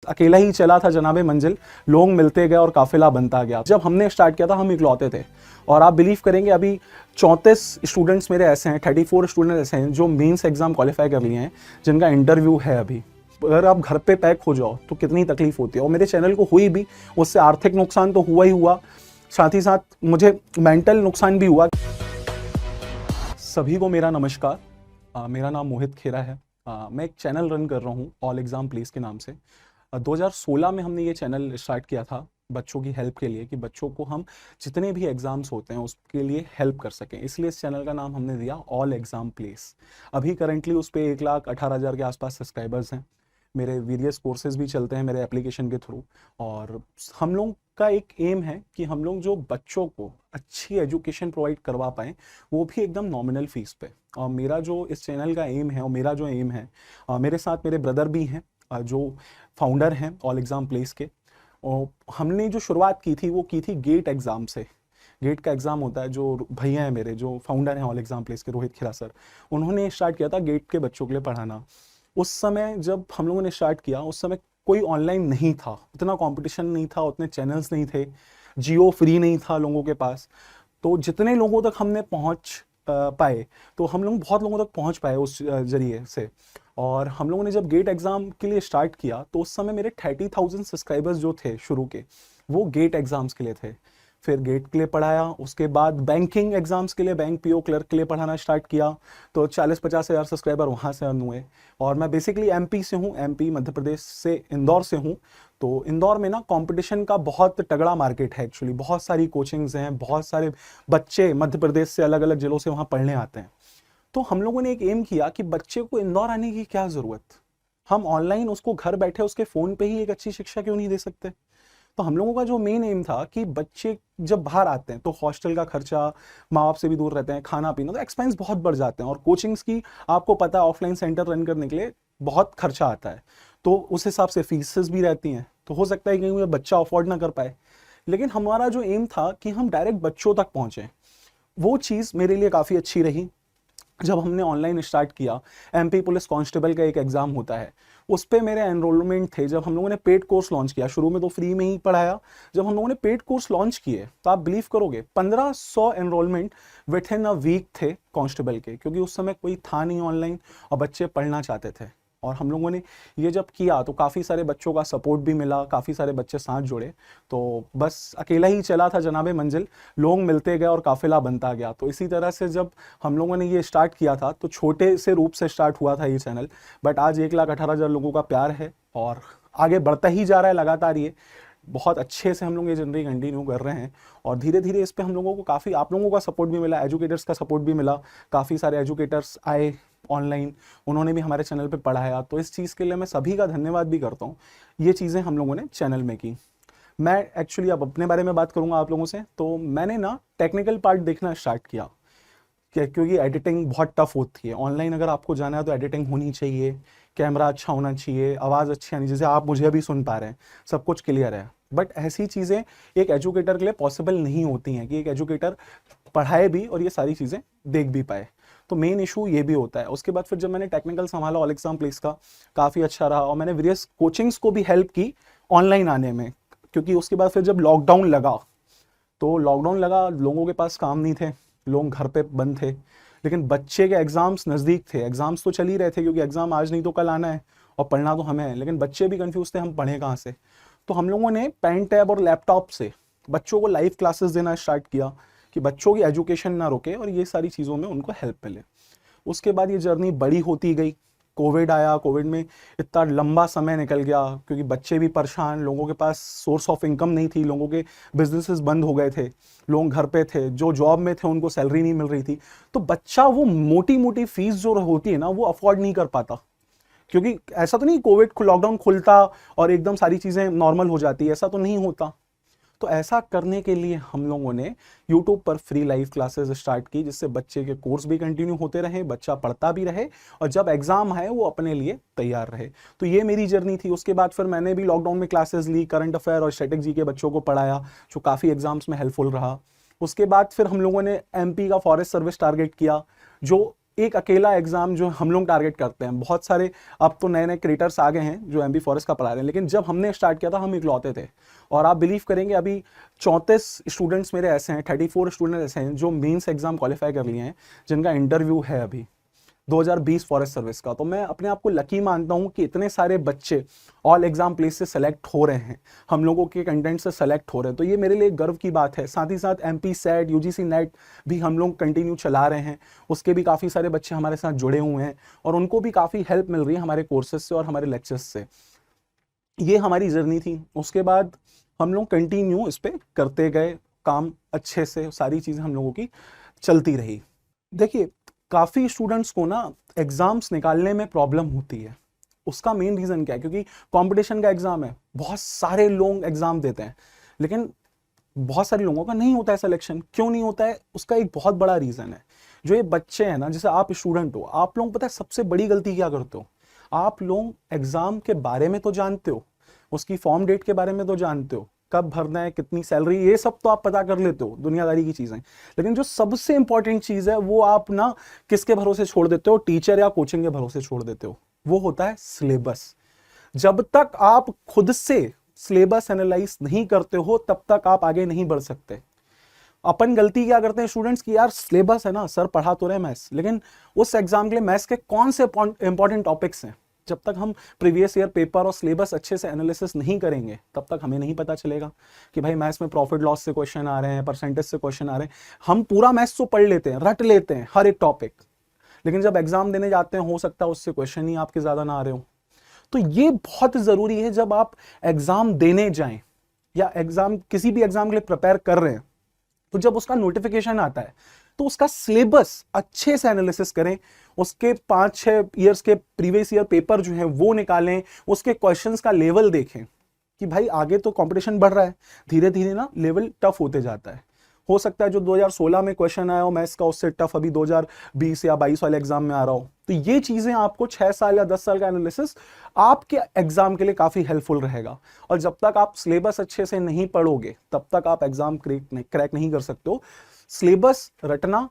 अकेला ही चला था जनाबे मंजिल, लोग मिलते गए और काफिला बनता गया। जब हमने स्टार्ट किया था हम इकलौते थे, और आप बिलीव करेंगे अभी 34 स्टूडेंट्स मेरे ऐसे हैं, 34 स्टूडेंट ऐसे हैं जो मेंस एग्जाम क्वालिफाई कर लिए हैं, जिनका इंटरव्यू है अभी। अगर आप घर पे पैक हो जाओ तो कितनी तकलीफ होती है, और मेरे चैनल को हुई भी, उससे आर्थिक नुकसान तो हुआ ही हुआ, साथ ही साथ मुझे मेंटल नुकसान भी हुआ। सभी को मेरा नमस्कार। मेरा नाम मोहित खेरा है। मैं एक चैनल रन कर रहा हूँ ऑल एग्जाम प्लीज के नाम से। 2016 में हमने ये चैनल स्टार्ट किया था बच्चों की हेल्प के लिए, कि बच्चों को हम जितने भी एग्जाम्स होते हैं उसके लिए हेल्प कर सकें। इसलिए इस चैनल का नाम हमने दिया ऑल एग्जाम प्लेस। अभी करंटली उस पर 1,18,000 के आसपास सब्सक्राइबर्स हैं। मेरे वेरियस कोर्सेज भी चलते हैं मेरे एप्लीकेशन के थ्रू, और हम लोग का एक एम है कि हम लोग जो बच्चों को अच्छी एजुकेशन प्रोवाइड करवा पाएँ, वो भी एकदम नॉमिनल फीस पे। और मेरा जो इस चैनल का एम है, और मेरा जो एम है, मेरे साथ मेरे ब्रदर भी हैं जो फाउंडर हैं ऑल एग्जाम प्लेस के। और हमने जो शुरुआत की थी वो की थी गेट एग्ज़ाम से। गेट का एग्ज़ाम होता है, जो भैया हैं मेरे जो फाउंडर हैं ऑल एग्जाम प्लेस के, रोहित खेरा सर, उन्होंने स्टार्ट किया था गेट के बच्चों के लिए पढ़ाना। उस समय जब हम लोगों ने स्टार्ट किया, उस समय कोई ऑनलाइन नहीं था, उतना कंपटीशन नहीं था, उतने चैनल्स नहीं थे, जियो फ्री नहीं था लोगों के पास। तो जितने लोगों तक हमने पहुंच पाए, तो हम लोग बहुत लोगों तक पहुंच पाए उस जरिए से। और हम लोगों ने जब गेट एग्ज़ाम के लिए स्टार्ट किया, तो उस समय मेरे 30,000 सब्सक्राइबर्स जो थे शुरू के, वो गेट एग्ज़ाम्स के लिए थे। फिर गेट के लिए पढ़ाया, उसके बाद बैंकिंग एग्जाम्स के लिए, बैंक पीओ क्लर्क के लिए पढ़ाना स्टार्ट किया, तो 40-50 हज़ार सब्सक्राइबर वहाँ से अर्न हुए। और मैं बेसिकली एमपी से हूँ, एमपी मध्य प्रदेश से, इंदौर से हूँ। तो इंदौर में ना कंपटीशन का बहुत तगड़ा मार्केट है एक्चुअली, बहुत सारी कोचिंग्स हैं, बहुत सारे बच्चे मध्य प्रदेश से अलग अलग जिलों से वहाँ पढ़ने आते हैं। तो हम लोगों ने एक एम किया कि बच्चे को इंदौर आने की क्या ज़रूरत, हम ऑनलाइन उसको घर बैठे उसके फ़ोन पे ही एक अच्छी शिक्षा क्यों नहीं दे सकते। तो हम लोगों का जो मेन एम था कि बच्चे जब बाहर आते हैं तो हॉस्टल का खर्चा, माँ बाप से भी दूर रहते हैं, खाना पीना, तो एक्सपेंस बहुत बढ़ जाते हैं। और कोचिंग्स की आपको पता है, ऑफलाइन सेंटर रन करने के लिए बहुत खर्चा आता है, तो उस हिसाब से फीसेस भी रहती हैं। तो हो सकता है कि बच्चा अफोर्ड ना कर पाए। लेकिन हमारा जो एम था कि हम डायरेक्ट बच्चों तक पहुँचें, वो चीज़ मेरे लिए काफ़ी अच्छी रही। जब हमने ऑनलाइन स्टार्ट किया, एमपी पुलिस कांस्टेबल का एक एग्ज़ाम होता है, उस पे मेरे एनरोलमेंट थे। जब हम लोगों ने पेड कोर्स लॉन्च किया, शुरू में तो फ्री में ही पढ़ाया, जब हम लोगों ने पेड कोर्स लॉन्च किए तो आप बिलीव करोगे 1500 enrolment within a week थे कांस्टेबल के, क्योंकि उस समय कोई था नहीं ऑनलाइन और बच्चे पढ़ना चाहते थे। और हम लोगों ने ये जब किया तो काफ़ी सारे बच्चों का सपोर्ट भी मिला, काफ़ी सारे बच्चे साथ जुड़े। तो बस अकेला ही चला था जनाबे मंजिल, लोग मिलते गए और काफिला बनता गया। तो इसी तरह से जब हम लोगों ने ये स्टार्ट किया था तो छोटे से रूप से स्टार्ट हुआ था ये चैनल, बट आज 1,18,000 लोगों का प्यार है और आगे बढ़ता ही जा रहा है लगातार। ये बहुत अच्छे से हम लोग ये जर्नी कंटिन्यू कर रहे हैं, और धीरे धीरे इस पे हम लोगों को काफ़ी आप लोगों का सपोर्ट भी मिला, एजुकेटर्स का सपोर्ट भी मिला। काफ़ी सारे एजुकेटर्स आए ऑनलाइन, उन्होंने भी हमारे चैनल पे पढ़ाया। तो इस चीज़ के लिए मैं सभी का धन्यवाद भी करता हूँ। ये चीज़ें हम लोगों ने चैनल में की। मैं एक्चुअली अब अपने बारे में बात करूँगा आप लोगों से। तो मैंने ना टेक्निकल पार्ट देखना स्टार्ट किया, क्योंकि एडिटिंग बहुत टफ होती है ऑनलाइन। अगर आपको जाना है तो एडिटिंग होनी चाहिए, कैमरा अच्छा होना चाहिए, आवाज़ अच्छी आनी, जैसे आप मुझे अभी सुन पा रहे हैं, सब कुछ क्लियर है। बट ऐसी चीज़ें एक एजुकेटर के लिए पॉसिबल नहीं होती हैं कि एक एजुकेटर पढ़ाए भी और ये सारी चीज़ें देख भी पाए। तो मेन इशू ये भी होता है। उसके बाद फिर जब मैंने टेक्निकल संभाला ऑल एग्जाम प्लेस का, काफ़ी अच्छा रहा, और मैंने वेरियस कोचिंग्स को भी हेल्प की ऑनलाइन आने में। क्योंकि उसके बाद फिर जब लॉकडाउन लगा, तो लॉकडाउन लगा, लोगों के पास काम नहीं थे, लोग घर पे बंद थे, लेकिन बच्चे के एग्जाम्स नज़दीक थे। एग्जाम्स तो चल ही रहे थे, क्योंकि एग्जाम आज नहीं तो कल आना है और पढ़ना तो हमें है, लेकिन बच्चे भी कंफ्यूज थे हम पढ़ें कहाँ से। तो हम लोगों ने पेन टैब और लैपटॉप से बच्चों को लाइव क्लासेस देना स्टार्ट किया कि बच्चों की एजुकेशन ना रुके और ये सारी चीज़ों में उनको हेल्प मिले। उसके बाद ये जर्नी बड़ी होती गई। कोविड आया, कोविड में इतना लंबा समय निकल गया, क्योंकि बच्चे भी परेशान, लोगों के पास सोर्स ऑफ इनकम नहीं थी, लोगों के बिजनेसेस बंद हो गए थे, लोग घर पे थे, जो जॉब में थे उनको सैलरी नहीं मिल रही थी। तो बच्चा वो मोटी मोटी फीस जो होती है ना, वो अफोर्ड नहीं कर पाता। क्योंकि ऐसा तो नहीं कोविड लॉकडाउन खुलता और एकदम सारी चीज़ें नॉर्मल हो जाती, ऐसा तो नहीं होता। तो ऐसा करने के लिए हम लोगों ने YouTube पर फ्री लाइव क्लासेस स्टार्ट की, जिससे बच्चे के कोर्स भी कंटिन्यू होते रहे, बच्चा पढ़ता भी रहे, और जब एग्जाम आए वो अपने लिए तैयार रहे। तो ये मेरी जर्नी थी। उसके बाद फिर मैंने भी लॉकडाउन में क्लासेस ली, करंट अफेयर और स्ट्रेटेजी के बच्चों को पढ़ाया, जो काफ़ी एग्जाम्स में हेल्पफुल रहा। उसके बाद फिर हम लोगों ने MP का फॉरेस्ट सर्विस टारगेट किया, जो एक अकेला एग्जाम जो हम लोग टारगेट करते हैं, बहुत सारे अब तो नए नए क्रिएटर्स आ गए हैं जो एमबी फॉरेस्ट का पढ़ा रहे हैं, लेकिन जब हमने स्टार्ट किया था हम इकलौते थे। और आप बिलीव करेंगे अभी 34 स्टूडेंट्स मेरे ऐसे हैं, 34 स्टूडेंट ऐसे हैं जो मेंस एग्जाम क्वालिफाई कर लिए हैं, जिनका इंटरव्यू है अभी 2020 फॉरेस्ट सर्विस का। तो मैं अपने आप को लकी मानता हूं कि इतने सारे बच्चे ऑल एग्जाम प्लेस से सेलेक्ट हो रहे हैं, हम लोगों के कंटेंट से सेलेक्ट हो रहे हैं, तो ये मेरे लिए गर्व की बात है। साथ ही साथ एमपी सेट, यूजीसी नेट भी हम लोग कंटिन्यू चला रहे हैं, उसके भी काफ़ी सारे बच्चे हमारे साथ जुड़े हुए हैं और उनको भी काफ़ी हेल्प मिल रही है हमारे कोर्सेज से और हमारे लेक्चर्स से। ये हमारी जर्नी थी। उसके बाद हम लोग कंटिन्यू इस पर करते गए काम, अच्छे से सारी चीज़ें हम लोगों की चलती रही। देखिए, काफ़ी स्टूडेंट्स को ना एग्जाम्स निकालने में प्रॉब्लम होती है। उसका मेन रीज़न क्या है? क्योंकि कंपटीशन का एग्ज़ाम है, बहुत सारे लोग एग्ज़ाम देते हैं, लेकिन बहुत सारे लोगों का नहीं होता है सिलेक्शन। क्यों नहीं होता है? उसका एक बहुत बड़ा रीज़न है। जो ये बच्चे हैं ना, जैसे आप स्टूडेंट हो, आप लोग पता है सबसे बड़ी गलती क्या करते हो? आप लोग एग्ज़ाम के बारे में तो जानते हो, उसकी फॉर्म डेट के बारे में तो जानते हो, कब भरना है, कितनी सैलरी, ये सब तो आप पता कर लेते हो, दुनियादारी की चीज़ें। लेकिन जो सबसे इंपॉर्टेंट चीज़ है वो आप ना किसके भरोसे छोड़ देते हो? टीचर या कोचिंग के भरोसे छोड़ देते हो। वो होता है सिलेबस। जब तक आप खुद से सिलेबस एनालाइज नहीं करते हो तब तक आप आगे नहीं बढ़ सकते। अपन गलती क्या करते हैं स्टूडेंट्स की, यार सिलेबस है ना, सर पढ़ा तो रहे मैथ्स, लेकिन उस एग्जाम के लिए मैथ्स के कौन से इंपॉर्टेंट टॉपिक्स हैं, जब तक हम प्रीवियस ईयर पेपर और सिलेबस अच्छे से एनालिसिस नहीं करेंगे तब तक हमें नहीं पता चलेगा कि भाई मैथ्स में प्रॉफिट लॉस से क्वेश्चन आ रहे हैं, परसेंटेज से क्वेश्चन आ रहे हैं। हम पूरा मैथ्स तो पढ़ लेते हैं, रट लेते हैं हर एक टॉपिक, लेकिन जब एग्जाम देने जाते हैं हो सकता है उससे क्वेश्चन ही आपके ज्यादा ना आ रहे हो। तो ये बहुत जरूरी है, जब आप एग्जाम देने जाएं या एग्जाम किसी भी एग्जाम के लिए प्रिपेयर कर रहे हैं, तो जब उसका नोटिफिकेशन आता है तो उसका सिलेबस अच्छे से एनालिसिस करें, उसके 5-6 ईयर्स के प्रीवियस ईयर पेपर जो हैं वो निकालें, उसके क्वेश्चंस का लेवल देखें कि भाई आगे तो कंपटीशन बढ़ रहा है, धीरे धीरे ना लेवल टफ होते जाता है। हो सकता है जो 2016 में क्वेश्चन आया हो मैथ्स का, उससे टफ अभी 2020 या 22 वाले एग्जाम में आ रहा हो। तो ये चीजें आपको 6 साल या 10 साल का एनालिसिस आपके एग्जाम के लिए काफी हेल्पफुल रहेगा। और जब तक आप सिलेबस अच्छे से नहीं पढ़ोगे तब तक आप एग्जाम क्रैक नहीं कर सकते हो। सिलेबस रटना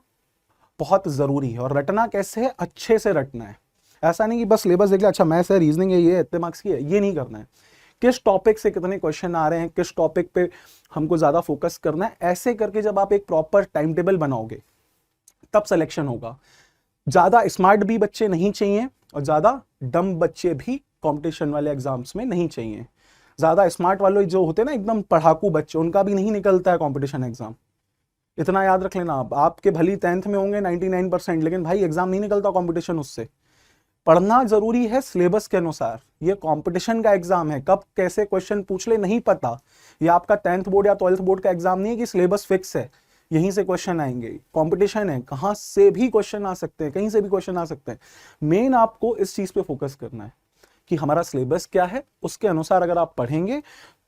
बहुत जरूरी है, और रटना कैसे है? अच्छे से रटना है। ऐसा नहीं कि बस सिलेबस देख लिया, अच्छा मैथ्स है, रीजनिंग है, ये इतने मार्क्स की है, ये नहीं करना है। किस टॉपिक से कितने क्वेश्चन आ रहे हैं, किस टॉपिक पे हमको ज्यादा फोकस करना है, ऐसे करके जब आप एक प्रॉपर टाइम टेबल बनाओगे तब सिलेक्शन होगा। ज्यादा स्मार्ट भी बच्चे नहीं चाहिए और ज्यादा डम बच्चे भी कंपटीशन वाले एग्जाम्स में नहीं चाहिए। ज्यादा स्मार्ट वाले जो होते हैं ना एकदम पढ़ाकू बच्चे, उनका भी नहीं निकलता है कंपटीशन एग्जाम। इतना याद रख लेना, आपके भली 10th में होंगे 99%, लेकिन भाई एग्जाम नहीं निकलता कंपटीशन उससे। पढ़ना जरूरी है सिलेबस के अनुसार। ये कंपटीशन का एग्जाम है, कब कैसे क्वेश्चन पूछ ले नहीं पता। ये आपका 10th बोर्ड या 12th बोर्ड का एग्जाम नहीं है कि सिलेबस फिक्स है, यहीं से क्वेश्चन आएंगे। कंपटीशन है, कहां से भी क्वेश्चन आ सकते हैं, कहीं से भी क्वेश्चन आ सकते हैं। मेन आपको इस चीज पे फोकस करना है कि हमारा सिलेबस क्या है, उसके अनुसार अगर आप पढ़ेंगे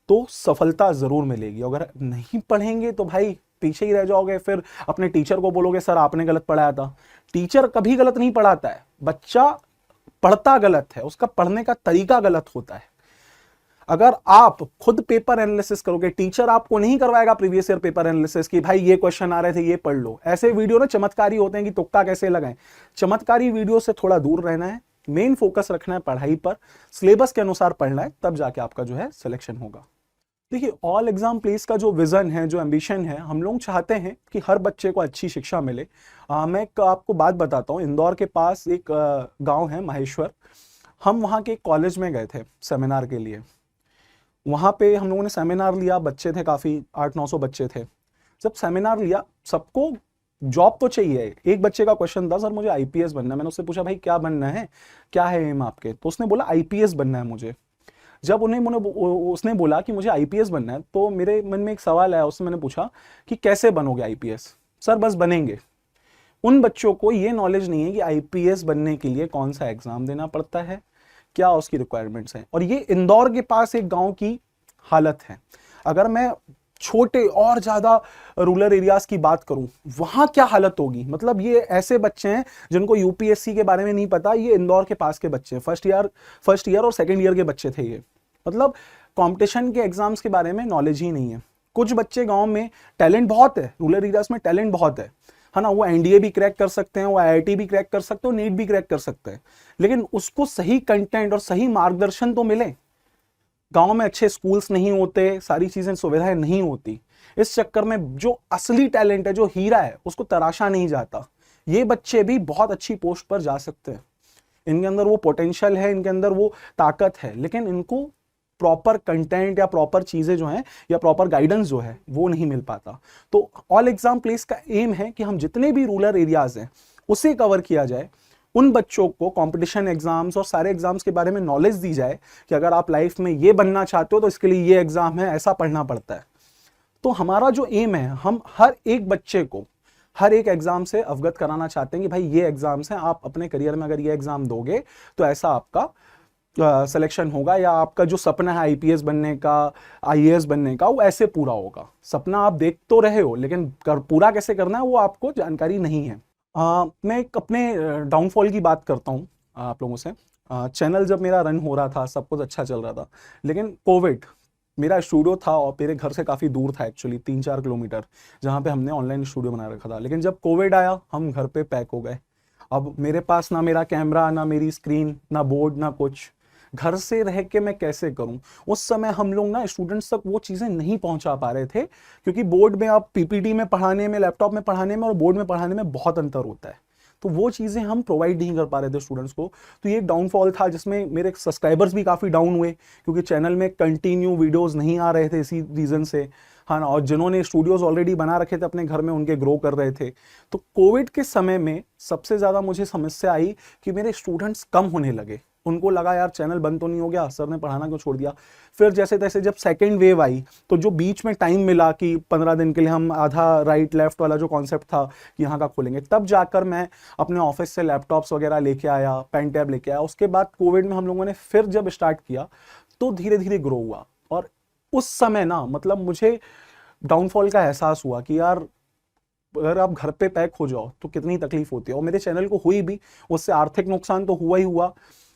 तो सफलता जरूर मिलेगी। अगर नहीं पढ़ेंगे तो भाई पीछे ही रह जाओगे, फिर अपने टीचर को बोलोगे सर आपने गलत पढ़ाया था। टीचर कभी गलत नहीं पढ़ाता है, बच्चा पढ़ता गलत है, उसका पढ़ने का तरीका गलत होता है। अगर आप खुद पेपर एनालिसिस करोगे, टीचर आपको नहीं करवाएगा प्रीवियस ईयर पेपर एनालिसिस कि भाई ये क्वेश्चन आ रहे थे ये पढ़ लो। ऐसे वीडियो ना चमत्कारी होते हैं कि तुक्का कैसे लगाएं। चमत्कारी वीडियो से थोड़ा दूर रहना है, मेन फोकस रखना है पढ़ाई पर, सिलेबस के अनुसार पढ़ना है, तब जाके आपका जो है सिलेक्शन होगा। देखिए, ऑल एग्जाम प्लेस का जो विजन है, जो एम्बिशन है, हम लोग चाहते हैं कि हर बच्चे को अच्छी शिक्षा मिले। मैं आपको बात बताता हूँ, इंदौर के पास एक गांव है महेश्वर। हम वहाँ के कॉलेज में गए थे सेमिनार के लिए। वहाँ पे हम लोगों ने सेमिनार लिया, बच्चे थे काफ़ी, 800-900 बच्चे थे। जब सेमिनार लिया, सबको जॉब तो चाहिए। एक बच्चे का क्वेश्चन था, सर मुझे आईपीएस बनना है। मैंने उससे पूछा भाई क्या बनना है, क्या है एम आपके? तो उसने बोला आईपीएस बनना है मुझे। जब उसने बोला कि मुझे आईपीएस बनना है, तो मेरे मन में एक सवाल आया। उससे मैंने पूछा कि कैसे बनोगे आईपीएस? सर बस बनेंगे। उन बच्चों को ये नॉलेज नहीं है कि आईपीएस बनने के लिए कौन सा एग्जाम देना पड़ता है, क्या उसकी रिक्वायरमेंट्स हैं। और ये इंदौर के पास एक गांव की हालत है। अगर मैं छोटे और ज्यादा रूरल एरियाज की बात करूं, वहां क्या हालत होगी। मतलब ये ऐसे बच्चे हैं जिनको यूपीएससी के बारे में नहीं पता। ये इंदौर के पास के बच्चे हैं, फर्स्ट ईयर और सेकंड ईयर के बच्चे थे ये। मतलब कंपटीशन के एग्जाम्स के बारे में नॉलेज ही नहीं है। कुछ बच्चे गांव में टैलेंट बहुत है, रूरल एरियाज में टैलेंट बहुत है, है ना, वो एनडीए भी क्रैक कर सकते हैं, वो आईआईटी भी क्रैक कर सकते हैं, नीट भी क्रैक कर सकते हैं, लेकिन उसको सही कंटेंट और सही मार्गदर्शन तो मिले। गांव में अच्छे स्कूल्स नहीं होते, सारी चीजें सुविधाएं नहीं होती, इस चक्कर में जो असली टैलेंट है, जो हीरा है, उसको तराशा नहीं जाता। ये बच्चे भी बहुत अच्छी पोस्ट पर जा सकते हैं, इनके अंदर वो पोटेंशियल है, इनके अंदर वो ताकत है, लेकिन इनको प्रॉपर कंटेंट या प्रॉपर चीजें जो हैं या प्रॉपर गाइडेंस जो है वो नहीं मिल पाता। तो ऑल एग्जाम प्लेस का एम है कि हम जितने भी रूरल एरियाज हैं उसे कवर किया जाए, उन बच्चों को कंपटीशन एग्जाम्स और सारे एग्जाम्स के बारे में नॉलेज दी जाए कि अगर आप लाइफ में ये बनना चाहते हो तो इसके लिए ये एग्जाम है, ऐसा पढ़ना पड़ता है। तो हमारा जो एम है, हम हर एक बच्चे को हर एक एग्जाम से अवगत कराना चाहते हैं कि भाई ये एग्जाम्स हैं, आप अपने करियर में अगर ये एग्जाम दोगे तो ऐसा आपका सिलेक्शन होगा, या आपका जो सपना है आईपीएस बनने का, आईएएस बनने का, वो ऐसे पूरा होगा। सपना आप देख तो रहे हो, लेकिन पूरा कैसे करना है वो आपको जानकारी नहीं है। मैं एक अपने डाउनफॉल की बात करता हूँ आप लोगों से। चैनल जब मेरा रन हो रहा था, सब कुछ अच्छा चल रहा था, लेकिन कोविड, मेरा स्टूडियो था और मेरे घर से काफ़ी दूर था एक्चुअली, 3-4 किलोमीटर, जहाँ पे हमने ऑनलाइन स्टूडियो बना रखा था। लेकिन जब कोविड आया, हम घर पे पैक हो गए। अब मेरे पास ना मेरा कैमरा, ना मेरी स्क्रीन, ना बोर्ड, ना कुछ। घर से रह के मैं कैसे करूं? उस समय हम लोग ना स्टूडेंट्स तक वो चीज़ें नहीं पहुंचा पा रहे थे, क्योंकि बोर्ड में आप पीपीटी में पढ़ाने में, लैपटॉप में पढ़ाने में और बोर्ड में पढ़ाने में बहुत अंतर होता है। तो वो चीज़ें हम प्रोवाइड नहीं कर पा रहे थे स्टूडेंट्स को। तो ये डाउनफॉल था, जिसमें मेरे सब्सक्राइबर्स भी काफ़ी डाउन हुए, क्योंकि चैनल में कंटिन्यू वीडियोस नहीं आ रहे थे इसी रीज़न से, हाँ ना। और जिन्होंने स्टूडियोज ऑलरेडी बना रखे थे अपने घर में, उनके ग्रो कर रहे थे। तो कोविड के समय में सबसे ज़्यादा मुझे समस्या आई कि मेरे स्टूडेंट्स कम होने लगे। उनको लगा यार चैनल बंद तो नहीं हो गया, सर ने पढ़ाना क्यों छोड़ दिया। फिर जैसे तैसे जब सेकेंड वेव आई, तो जो बीच में टाइम मिला कि 15 दिन के लिए हम आधा राइट लेफ्ट वाला जो कॉन्सेप्ट था कि यहाँ का खोलेंगे, तब जाकर मैं अपने ऑफिस से लैपटॉप्स वगैरह लेके आया, पेन टैब लेके आया। उसके बाद कोविड में हम लोगों ने फिर जब स्टार्ट किया तो धीरे धीरे ग्रो हुआ। और उस समय ना, मतलब मुझे डाउनफॉल का एहसास हुआ कि यार अगर आप घर पे पैक हो जाओ तो कितनी तकलीफ होती है। और मेरे चैनल को हुई भी, उससे आर्थिक नुकसान तो हुआ ही हुआ,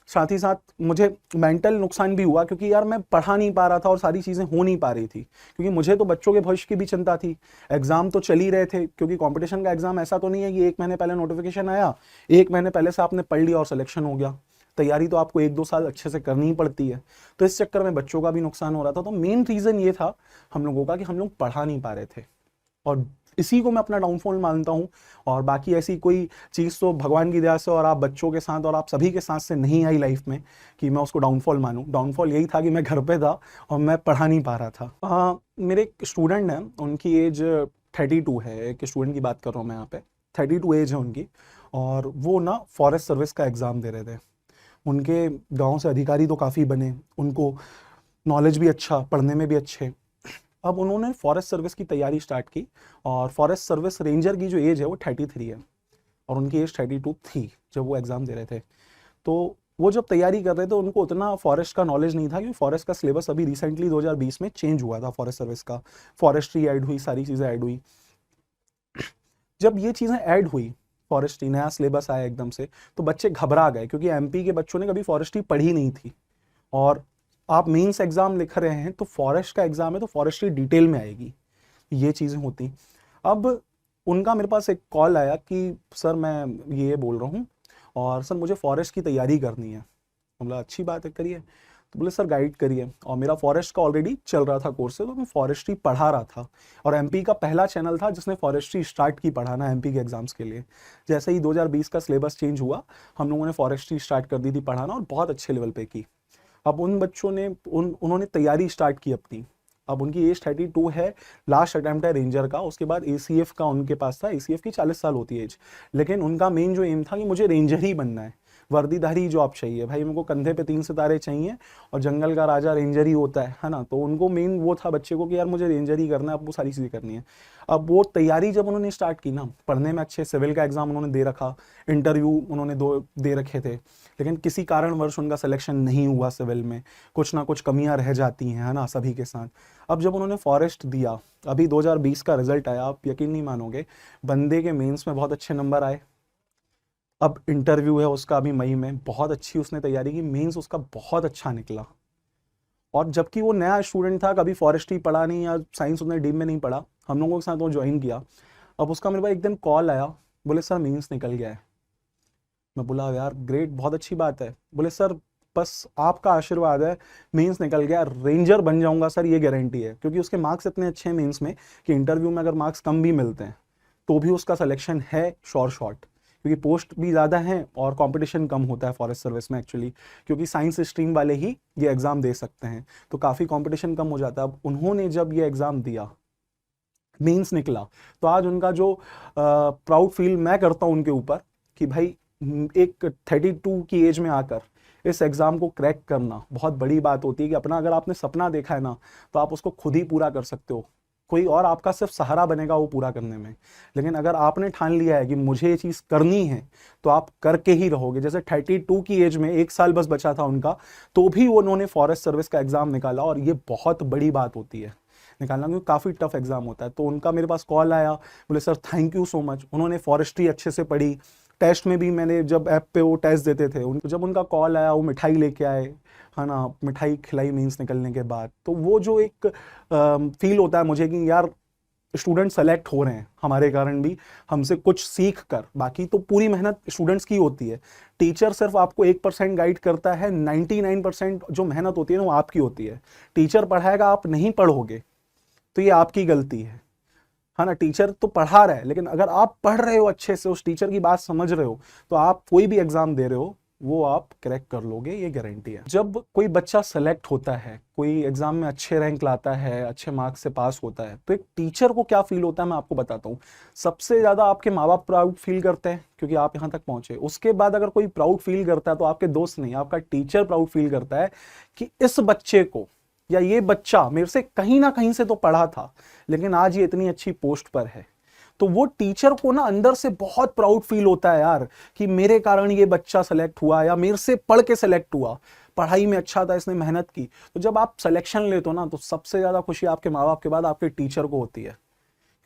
साथ ही साथ मुझे मेंटल नुकसान भी हुआ, क्योंकि यार मैं पढ़ा नहीं पा रहा था और सारी चीज़ें हो नहीं पा रही थी, क्योंकि मुझे तो बच्चों के भविष्य की भी चिंता थी। एग्जाम तो चल ही रहे थे, क्योंकि कंपटीशन का एग्जाम ऐसा तो नहीं है कि 1 महीने पहले नोटिफिकेशन आया, 1 महीने पहले से आपने पढ़ लिया और सिलेक्शन हो गया। तैयारी तो आपको 1-2 साल अच्छे से करनी ही पड़ती है। तो इस चक्कर में बच्चों का भी नुकसान हो रहा था। तो मेन रीज़न ये था हम लोगों का कि हम लोग पढ़ा नहीं पा रहे थे, और इसी को मैं अपना डाउनफॉल मानता हूँ। और बाकी ऐसी कोई चीज़ तो भगवान की दया से और आप बच्चों के साथ और आप सभी के साथ से नहीं आई लाइफ में कि मैं उसको डाउनफॉल मानूँ। डाउनफॉल यही था कि मैं घर पे था और मैं पढ़ा नहीं पा रहा था। मेरे एक स्टूडेंट हैं, उनकी एज 32 है। एक स्टूडेंट की बात कर रहा हूँ मैं यहाँ पे, 32 एज है उनकी, और वो ना फॉरेस्ट सर्विस का एग्ज़ाम दे रहे थे। उनके गाँव से अधिकारी तो काफ़ी बने, उनको नॉलेज भी अच्छा, पढ़ने में भी अच्छे। अब उन्होंने फॉरेस्ट सर्विस की तैयारी स्टार्ट की, और फॉरेस्ट सर्विस रेंजर की जो एज है वो 33 है, और उनकी एज 32 थी जब वो एग्ज़ाम दे रहे थे। तो वो जब तैयारी कर रहे थे, उनको उतना फॉरेस्ट का नॉलेज नहीं था, क्योंकि फॉरेस्ट का सिलेबस अभी रिसेंटली 2020 में चेंज हुआ था फॉरेस्ट सर्विस का। फॉरेस्ट्री ऐड हुई, सारी चीज़ें ऐड हुई। जब ये चीज़ें ऐड हुई, फॉरेस्ट्री नया सिलेबस आया एकदम से, तो बच्चे घबरा गए, क्योंकि एमपी के बच्चों ने कभी फॉरेस्ट्री पढ़ी नहीं थी। और आप मेंस एग्जाम लिख रहे हैं तो फॉरेस्ट का एग्जाम है, तो फॉरेस्ट्री डिटेल में आएगी, ये चीज़ें होती। अब उनका मेरे पास एक कॉल आया कि सर मैं ये बोल रहा हूँ, और सर मुझे फॉरेस्ट की तैयारी करनी है। बोला अच्छी बात है, करिए। तो बोले सर गाइड करिए। और मेरा फॉरेस्ट का ऑलरेडी चल रहा था कोर्स से, तो मैं फॉरेस्ट्री पढ़ा रहा था, और एमपी का पहला चैनल था जिसने फॉरेस्ट्री स्टार्ट की पढ़ाना एमपी के एग्जाम्स के लिए। जैसे ही 2020 का सिलेबस चेंज हुआ, हम लोगों ने फॉरेस्ट्री स्टार्ट कर दी थी पढ़ाना, और बहुत अच्छे लेवल पे की। अब उन बच्चों ने उन्होंने तैयारी स्टार्ट की अपनी। अब उनकी एज 32 है, लास्ट अटेम्प्ट है रेंजर का। उसके बाद एसीएफ का उनके पास था, एसीएफ की 40 साल होती है एज। लेकिन उनका मेन जो एम था कि मुझे रेंजर ही बनना है, वर्दीधारी जॉब चाहिए भाई, मेरे को कंधे पे 3 सितारे चाहिए, और जंगल का राजा रेंजर ही होता है ना। तो उनको मेन वो था बच्चे को कि यार मुझे रेंजर ही करना है, अब वो सारी चीज़ें करनी है। अब वो तैयारी जब उन्होंने स्टार्ट की ना, पढ़ने में अच्छे, सिविल का एग्जाम उन्होंने दे रखा, इंटरव्यू उन्होंने दे रखे थे, लेकिन किसी कारणवश उनका सिलेक्शन नहीं हुआ सिविल में। कुछ ना कुछ कमियां रह जाती हैं, है ना, सभी के साथ। अब जब उन्होंने फॉरेस्ट दिया, अभी 2020 का रिजल्ट आया, आप यकीन नहीं मानोगे, बंदे के मेंस में बहुत अच्छे नंबर आए। अब इंटरव्यू है उसका अभी मई में, बहुत अच्छी उसने तैयारी की, मेंस उसका बहुत अच्छा निकला। और जबकि वो नया स्टूडेंट था, कभी फॉरेस्ट्री पढ़ा नहीं या साइंस उसने डीप में नहीं पढ़ा, हम लोगों के साथ वो ज्वाइन किया। अब उसका मेरे पास एक दिन कॉल आया, बोले सर मेंस निकल गया है। मैं बोला यार ग्रेट, बहुत अच्छी बात है। बोले सर बस आपका आशीर्वाद है, मेंस निकल गया, रेंजर बन जाऊंगा सर ये गारंटी है। क्योंकि उसके मार्क्स इतने अच्छे हैं मेंस में कि इंटरव्यू में अगर मार्क्स कम भी मिलते हैं तो भी उसका सिलेक्शन है श्योर शॉट, क्योंकि पोस्ट भी ज़्यादा हैं और कंपटीशन कम होता है फॉरेस्ट सर्विस में एक्चुअली, क्योंकि साइंस स्ट्रीम वाले ही ये एग्ज़ाम दे सकते हैं, तो काफ़ी कंपटीशन कम हो जाता है। अब उन्होंने जब ये एग्ज़ाम दिया, मेंस निकला, तो आज उनका जो प्राउड फील मैं करता हूँ उनके ऊपर कि भाई एक 32 की एज में आकर इस एग्ज़ाम को क्रैक करना बहुत बड़ी बात होती है। कि अपना अगर आपने सपना देखा है ना तो आप उसको खुद ही पूरा कर सकते हो, कोई और आपका सिर्फ सहारा बनेगा वो पूरा करने में। लेकिन अगर आपने ठान लिया है कि मुझे ये चीज़ करनी है तो आप करके ही रहोगे। जैसे 32 की एज में 1 साल बस बचा था उनका, तो भी उन्होंने फॉरेस्ट सर्विस का एग्ज़ाम निकाला, और ये बहुत बड़ी बात होती है निकालना, क्योंकि काफ़ी टफ एग्जाम होता है। तो उनका मेरे पास कॉल आया, बोले sir thank you so much. उन्होंने फॉरेस्ट्री अच्छे से पढ़ी, टेस्ट में भी मैंने जब ऐप पे वो टेस्ट देते थे उनको, जब उनका कॉल आया वो मिठाई लेके आए, है ना, मिठाई खिलाई मेंस निकलने के बाद, तो वो जो एक फील होता है मुझे कि यार स्टूडेंट सेलेक्ट हो रहे हैं हमारे कारण भी, हमसे कुछ सीख कर। बाकी तो पूरी मेहनत स्टूडेंट्स की होती है, टीचर सिर्फ आपको 1% गाइड करता है, 99% जो मेहनत होती है ना वो आपकी होती है। टीचर पढ़ाएगा, आप नहीं पढ़ोगे तो ये आपकी गलती है ना। टीचर तो पढ़ा रहा है, लेकिन अगर आप पढ़ रहे हो अच्छे से, उस टीचर की बात समझ रहे हो, तो आप कोई भी एग्जाम दे रहे हो वो आप क्रैक कर लोगे, ये गारंटी है। जब कोई बच्चा सेलेक्ट होता है, कोई एग्जाम में अच्छे रैंक लाता है, अच्छे मार्क्स से पास होता है, तो एक टीचर को क्या फील होता है मैं आपको बताता हूँ। सबसे ज्यादा आपके माँ बाप प्राउड फील करते हैं क्योंकि आप यहाँ तक पहुंचे। उसके बाद अगर कोई प्राउड फील करता है तो आपके दोस्त नहीं, आपका टीचर प्राउड फील करता है कि इस बच्चे को, या ये बच्चा मेरे से कहीं ना कहीं से तो पढ़ा था लेकिन आज ये इतनी अच्छी पोस्ट पर है। तो वो टीचर को ना अंदर से बहुत प्राउड फील होता है यार कि मेरे कारण ये बच्चा सेलेक्ट हुआ, या मेरे से पढ़ के सेलेक्ट हुआ, पढ़ाई में अच्छा था, इसने मेहनत की। तो जब आप सिलेक्शन लेते हो ना तो सबसे ज्यादा खुशी आपके माँ बाप के बाद आपके टीचर को होती है,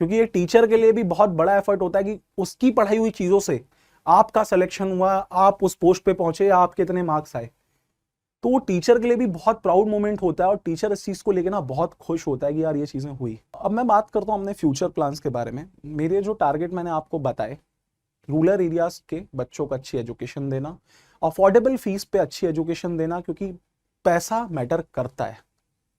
क्योंकि ये टीचर के लिए भी बहुत बड़ा एफर्ट होता है कि उसकी पढ़ाई हुई चीजों से आपका सिलेक्शन हुआ, आप उस पोस्ट पे पहुंचे, या आपके इतने मार्क्स आए। तो वो टीचर के लिए भी बहुत प्राउड मोमेंट होता है, और टीचर इस चीज को लेकर ना बहुत खुश होता है कि यार ये चीजें हुई। अब मैं बात करता हूँ अपने फ्यूचर प्लान्स के बारे में। मेरे जो टारगेट मैंने आपको बताए, रूरल एरियाज के बच्चों को अच्छी एजुकेशन देना, अफोर्डेबल फीस पे अच्छी एजुकेशन देना, क्योंकि पैसा मैटर करता है,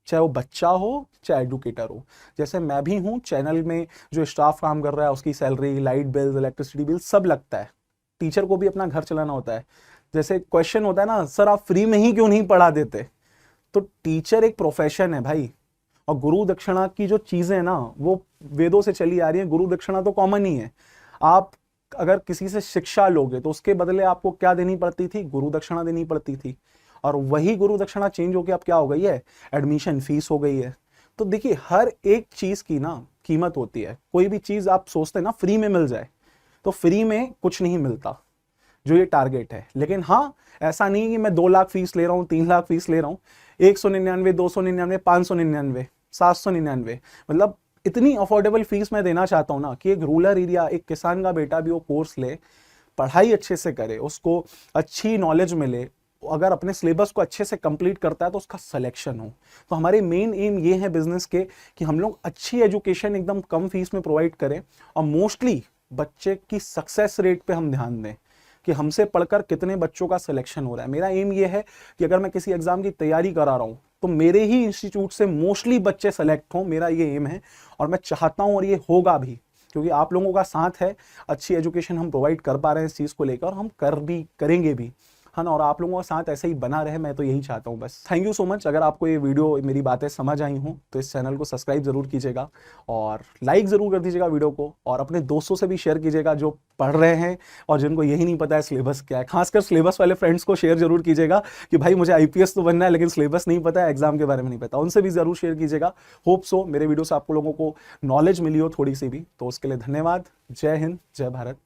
चाहे वो बच्चा हो चाहे एडुकेटर हो। जैसे मैं भी हूँ, चैनल में जो स्टाफ काम कर रहा है उसकी salary, light bills, electricity bill सब लगता है। टीचर को भी अपना घर चलाना होता है। जैसे क्वेश्चन होता है ना, सर आप फ्री में ही क्यों नहीं पढ़ा देते, तो टीचर एक प्रोफेशन है भाई। और गुरु दक्षिणा की जो चीजें हैं ना वो वेदों से चली आ रही है। गुरु दक्षिणा तो कॉमन ही है। आप अगर किसी से शिक्षा लोगे तो उसके बदले आपको क्या देनी पड़ती थी, गुरु दक्षिणा देनी पड़ती थी। और वही गुरु दक्षिणा चेंज होकर अब क्या हो गई है, एडमिशन फीस हो गई है। तो देखिए हर एक चीज की ना कीमत होती है। कोई भी चीज आप सोचते हैं ना फ्री में मिल जाए, तो फ्री में कुछ नहीं मिलता, जो ये टारगेट है। लेकिन हाँ, ऐसा नहीं कि मैं 2 लाख फीस ले रहा हूँ, 3 लाख फीस ले रहा हूँ, 199, 299, 599, 799, मतलब इतनी अफोर्डेबल फीस मैं देना चाहता हूँ ना कि एक रूरल एरिया, एक किसान का बेटा भी वो कोर्स ले, पढ़ाई अच्छे से करे, उसको अच्छी नॉलेज मिले, अगर अपने सिलेबस को अच्छे से कंप्लीट करता है तो उसका सिलेक्शन हो। तो हमारे मेन एम ये है बिजनेस के कि हम लोग अच्छी एजुकेशन एकदम कम फीस में प्रोवाइड करें, और मोस्टली बच्चे की सक्सेस रेट पे हम ध्यान दें कि हमसे पढ़कर कितने बच्चों का सिलेक्शन हो रहा है। मेरा एम ये है कि अगर मैं किसी एग्जाम की तैयारी करा रहा हूँ तो मेरे ही इंस्टीट्यूट से मोस्टली बच्चे सेलेक्ट हों, मेरा ये एम है और मैं चाहता हूँ, और ये होगा भी, क्योंकि आप लोगों का साथ है। अच्छी एजुकेशन हम प्रोवाइड कर पा रहे हैं इस चीज़ को लेकर, हम करेंगे भी, है ना। और आप लोगों का साथ ऐसे ही बना रहे, मैं तो यही चाहता हूँ बस। Thank you so much. अगर आपको ये वीडियो, मेरी बातें समझ आई हूँ तो इस चैनल को सब्सक्राइब जरूर कीजिएगा और लाइक जरूर कर दीजिएगा वीडियो को, और अपने दोस्तों से भी शेयर कीजिएगा जो पढ़ रहे हैं और जिनको यही नहीं पता है सिलेबस क्या है। खासकर सिलेबस वाले फ्रेंड्स को शेयर जरूर कीजिएगा कि भाई मुझे IPS तो बनना है लेकिन सिलेबस नहीं पता है, एग्जाम के बारे में नहीं पता, उनसे भी जरूर शेयर कीजिएगा। होप सो मेरे वीडियो से आपको लोगों को नॉलेज मिली हो थोड़ी सी भी। तो उसके लिए धन्यवाद। जय हिंद, जय भारत।